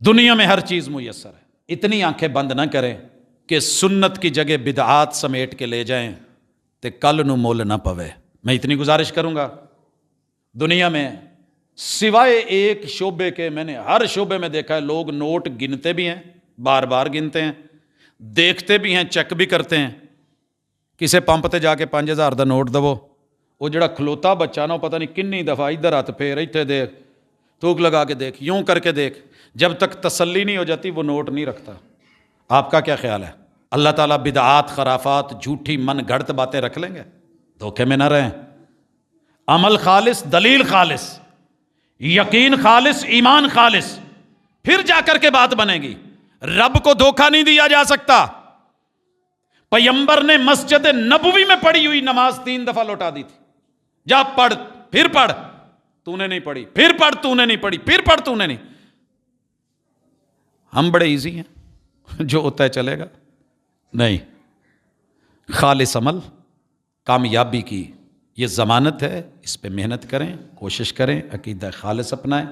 دنیا میں ہر چیز میسر ہے، اتنی آنکھیں بند نہ کریں کہ سنت کی جگہ بدعات سمیٹ کے لے جائیں تے کل نو مول نہ پوے۔ میں اتنی گزارش کروں گا، دنیا میں سوائے ایک شعبے کے میں نے ہر شعبے میں دیکھا ہے لوگ نوٹ گنتے بھی ہیں، بار بار گنتے ہیں، دیکھتے بھی ہیں، چیک بھی کرتے ہیں۔ کسے پمپ تے جا کے 5000 دا نوٹ دو، وہ جڑا کھلوتا بچہ نا پتہ نہیں کنی دفعہ ادھر ہاتھ پھیر اتنے دیکھ، تھوک لگا کے دیکھ، یوں کر کے دیکھ، جب تک تسلی نہیں ہو جاتی وہ نوٹ نہیں رکھتا۔ آپ کا کیا خیال ہے؟ اللہ تعالیٰ بدعات، خرافات، جھوٹی من گھڑت باتیں رکھ لیں گے؟ دھوکے میں نہ رہیں۔ عمل خالص، دلیل خالص، یقین خالص، ایمان خالص، پھر جا کر کے بات بنے گی۔ رب کو دھوکہ نہیں دیا جا سکتا۔ پیغمبر نے مسجد نبوی میں پڑھی ہوئی نماز 3 دفعہ لوٹا دی تھی۔ جا پڑھ، پھر پڑھ، تو نے نہیں پڑھی، پھر پڑھ، تو نے نہیں پڑھی، پھر پڑھ، تو نے نہیں۔ ہم بڑے ایزی ہیں، جو ہوتا ہے چلے گا، نہیں۔ خالص عمل کامیابی کی یہ ضمانت ہے، اس پہ محنت کریں، کوشش کریں، عقیدہ خالص اپنائیں۔